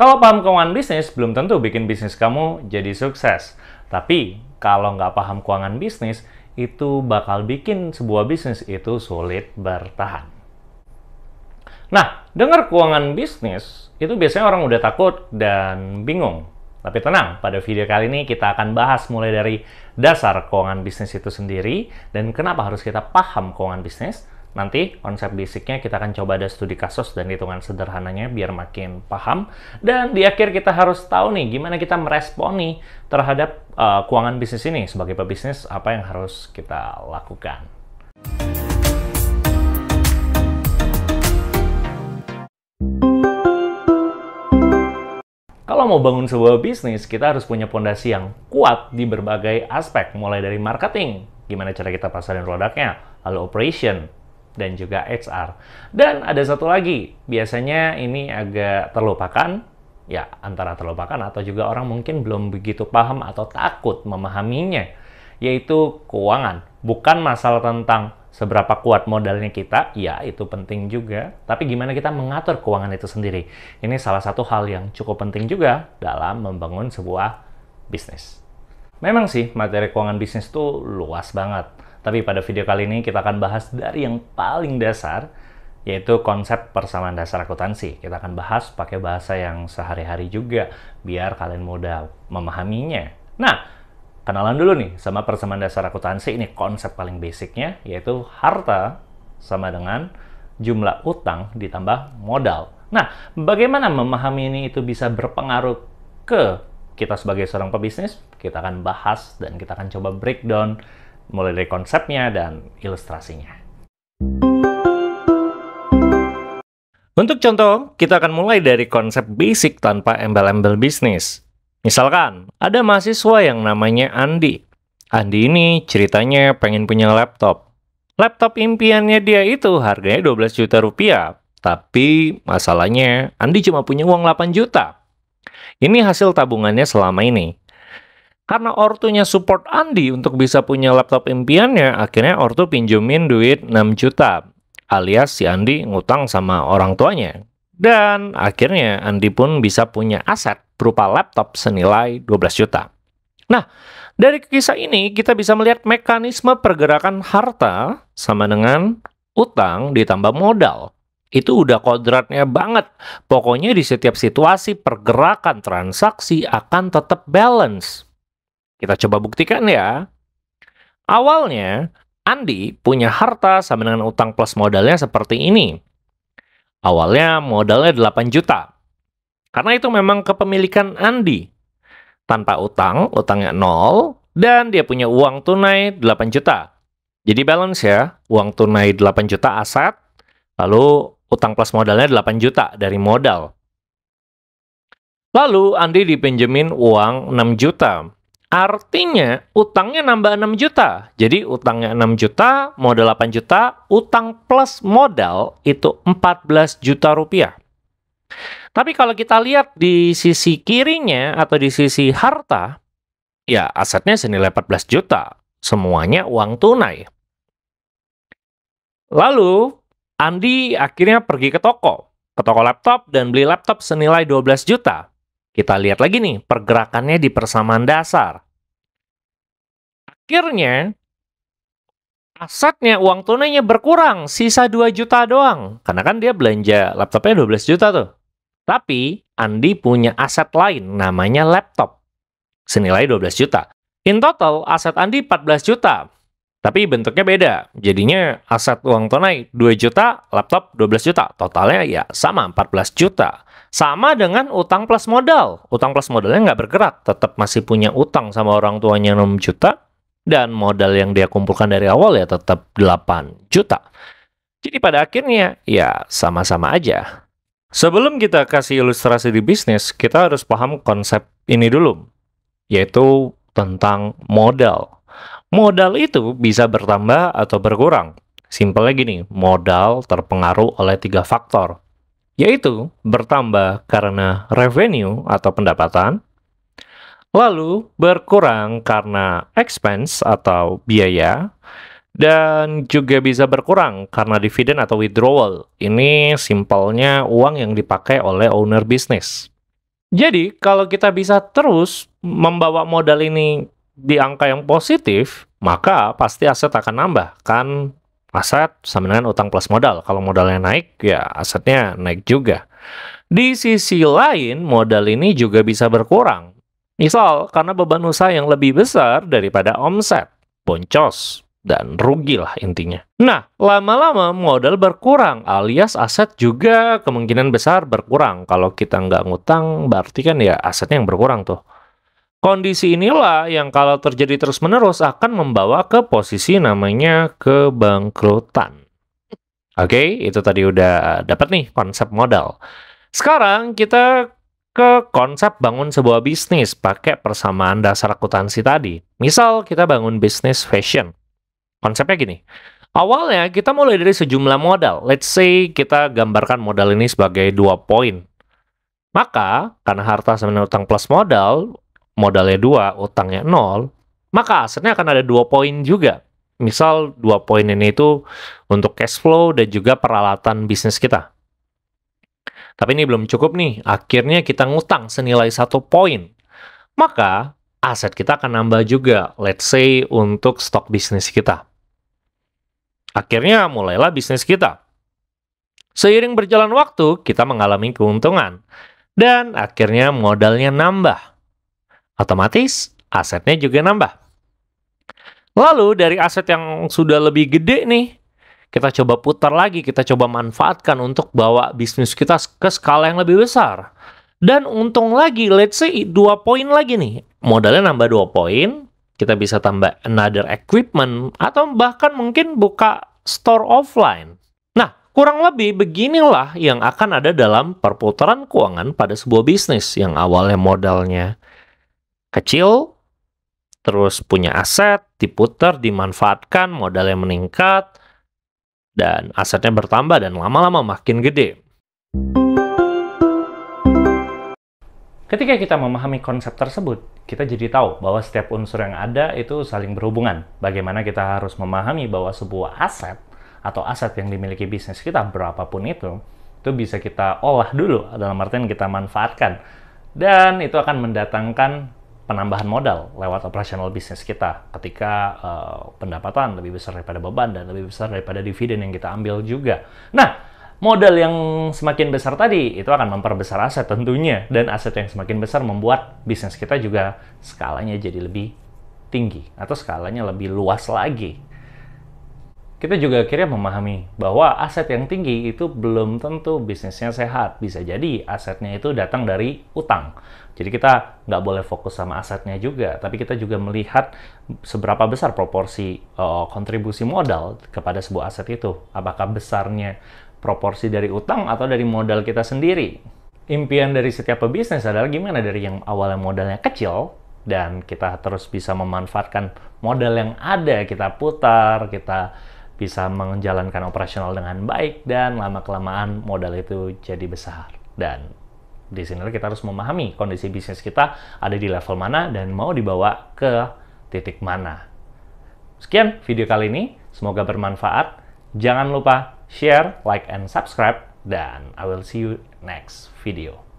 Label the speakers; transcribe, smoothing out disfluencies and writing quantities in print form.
Speaker 1: Kalau paham keuangan bisnis, belum tentu bikin bisnis kamu jadi sukses. Tapi, kalau nggak paham keuangan bisnis, itu bakal bikin sebuah bisnis itu sulit bertahan. Nah, dengar keuangan bisnis, itu biasanya orang udah takut dan bingung. Tapi tenang, pada video kali ini kita akan bahas mulai dari dasar keuangan bisnis itu sendiri, dan kenapa harus kita paham keuangan bisnis. Nanti konsep basicnya kita akan coba ada studi kasus dan hitungan sederhananya biar makin paham. Dan di akhir kita harus tahu nih gimana kita meresponi terhadap keuangan bisnis ini. Sebagai pebisnis, apa yang harus kita lakukan. Kalau mau bangun sebuah bisnis, kita harus punya fondasi yang kuat di berbagai aspek. Mulai dari marketing, gimana cara kita pasarin produknya, lalu operation, dan juga HR. Dan ada satu lagi, biasanya ini agak terlupakan, ya antara terlupakan atau juga orang mungkin belum begitu paham atau takut memahaminya, yaitu keuangan. Bukan masalah tentang seberapa kuat modalnya kita, ya itu penting juga, tapi gimana kita mengatur keuangan itu sendiri. Ini salah satu hal yang cukup penting juga dalam membangun sebuah bisnis. Memang sih, materi keuangan bisnis tuh luas banget. Tapi pada video kali ini kita akan bahas dari yang paling dasar, yaitu konsep persamaan dasar akuntansi. Kita akan bahas pakai bahasa yang sehari-hari juga, biar kalian mudah memahaminya. Nah, kenalan dulu nih sama persamaan dasar akuntansi. Ini konsep paling basicnya, yaitu harta sama dengan jumlah utang ditambah modal. Nah, bagaimana memahami ini itu bisa berpengaruh ke kita sebagai seorang pebisnis? Kita akan bahas dan kita akan coba breakdown mulai dari konsepnya dan ilustrasinya. Untuk contoh, kita akan mulai dari konsep basic tanpa embel-embel bisnis. Misalkan, ada mahasiswa yang namanya Andi. Andi ini ceritanya pengen punya laptop. Laptop impiannya dia itu harganya 12 juta rupiah. Tapi masalahnya, Andi cuma punya uang 8 juta. Ini hasil tabungannya selama ini. Karena ortunya support Andi untuk bisa punya laptop impiannya, akhirnya ortu pinjemin duit 6 juta. Alias si Andi ngutang sama orang tuanya. Dan akhirnya Andi pun bisa punya aset berupa laptop senilai 12 juta. Nah, dari kisah ini kita bisa melihat mekanisme pergerakan harta sama dengan utang ditambah modal. Itu udah kodratnya banget. Pokoknya di setiap situasi pergerakan transaksi akan tetap balance. Kita coba buktikan ya. Awalnya, Andi punya harta sama dengan utang plus modalnya seperti ini. Awalnya modalnya 8 juta. Karena itu memang kepemilikan Andi. Tanpa utang, utangnya 0, dan dia punya uang tunai 8 juta. Jadi balance ya, uang tunai 8 juta aset, lalu utang plus modalnya 8 juta dari modal. Lalu Andi dipinjemin uang 6 juta. Artinya, utangnya nambah 6 juta. Jadi, utangnya 6 juta, modal 8 juta, utang plus modal itu 14 juta rupiah. Tapi kalau kita lihat di sisi kirinya atau di sisi harta, ya asetnya senilai 14 juta. Semuanya uang tunai. Lalu, Andi akhirnya pergi ke toko laptop dan beli laptop senilai 12 juta. Kita lihat lagi nih, pergerakannya di persamaan dasar. Akhirnya, asetnya, uang tunainya berkurang, sisa 2 juta doang. Karena kan dia belanja laptopnya 12 juta tuh. Tapi, Andi punya aset lain, namanya laptop. Senilai 12 juta. In total, aset Andi 14 juta. Tapi bentuknya beda. Jadinya aset uang tunai 2 juta, laptop 12 juta. Totalnya ya sama 14 juta. Sama dengan utang plus modal. Utang plus modalnya nggak bergerak. Tetap masih punya utang sama orang tuanya 6 juta. Dan modal yang dia kumpulkan dari awal ya tetap 8 juta. Jadi pada akhirnya ya sama-sama aja. Sebelum kita kasih ilustrasi di bisnis, kita harus paham konsep ini dulu. Yaitu tentang modal. Modal itu bisa bertambah atau berkurang. Simpelnya gini, modal terpengaruh oleh 3 faktor. Yaitu bertambah karena revenue atau pendapatan, lalu berkurang karena expense atau biaya, dan juga bisa berkurang karena dividen atau withdrawal. Ini simpelnya uang yang dipakai oleh owner bisnis. Jadi, kalau kita bisa terus membawa modal ini di angka yang positif, maka pasti aset akan nambah. Kan aset sama dengan utang plus modal. Kalau modalnya naik, ya asetnya naik juga. Di sisi lain, modal ini juga bisa berkurang. Misal, karena beban usaha yang lebih besar daripada omset, boncos, dan rugi lah intinya. Nah, lama-lama modal berkurang, alias aset juga kemungkinan besar berkurang. Kalau kita nggak ngutang, berarti kan ya asetnya yang berkurang tuh. Kondisi inilah yang kalau terjadi terus-menerus akan membawa ke posisi namanya kebangkrutan. Oke, itu tadi udah dapat nih konsep modal. Sekarang kita ke konsep bangun sebuah bisnis pakai persamaan dasar akuntansi tadi. Misal kita bangun bisnis fashion. Konsepnya gini, awalnya kita mulai dari sejumlah modal. Let's say kita gambarkan modal ini sebagai 2 poin. Maka, karena harta sama dengan utang plus modal, modalnya 2, utangnya 0, maka asetnya akan ada 2 poin juga. Misal 2 poin ini itu untuk cash flow dan juga peralatan bisnis kita. Tapi ini belum cukup nih, akhirnya kita ngutang senilai 1 poin. Maka, aset kita akan nambah juga, let's say untuk stok bisnis kita. Akhirnya mulailah bisnis kita. Seiring berjalan waktu, kita mengalami keuntungan. Dan akhirnya modalnya nambah. Otomatis, asetnya juga nambah. Lalu, dari aset yang sudah lebih gede nih, kita coba putar lagi, kita coba manfaatkan untuk bawa bisnis kita ke skala yang lebih besar. Dan untung lagi, let's say 2 poin lagi nih. Modalnya nambah 2 poin, kita bisa tambah another equipment, atau bahkan mungkin buka store offline. Nah, kurang lebih beginilah yang akan ada dalam perputaran keuangan pada sebuah bisnis yang awalnya modalnya kecil, terus punya aset, diputar, dimanfaatkan, modalnya meningkat, dan asetnya bertambah dan lama-lama makin gede. Ketika kita memahami konsep tersebut, kita jadi tahu bahwa setiap unsur yang ada itu saling berhubungan. Bagaimana kita harus memahami bahwa sebuah aset atau aset yang dimiliki bisnis kita, berapapun itu bisa kita olah dulu, dalam artian kita manfaatkan. Dan itu akan mendatangkan penambahan modal lewat operasional bisnis kita ketika pendapatan lebih besar daripada beban dan lebih besar daripada dividen yang kita ambil juga. Nah, modal yang semakin besar tadi itu akan memperbesar aset tentunya, dan aset yang semakin besar membuat bisnis kita juga skalanya jadi lebih tinggi atau skalanya lebih luas lagi. Kita juga akhirnya memahami bahwa aset yang tinggi itu belum tentu bisnisnya sehat. Bisa jadi asetnya itu datang dari utang. Jadi kita nggak boleh fokus sama asetnya juga, tapi kita juga melihat seberapa besar proporsi kontribusi modal kepada sebuah aset itu. Apakah besarnya proporsi dari utang atau dari modal kita sendiri. Impian dari setiap pebisnis adalah gimana dari yang awalnya modalnya kecil, dan kita terus bisa memanfaatkan modal yang ada, kita putar, kita bisa menjalankan operasional dengan baik, dan lama-kelamaan modal itu jadi besar. Dan di sini kita harus memahami kondisi bisnis kita ada di level mana dan mau dibawa ke titik mana. Sekian video kali ini, semoga bermanfaat. Jangan lupa share, like, and subscribe, dan I will see you next video.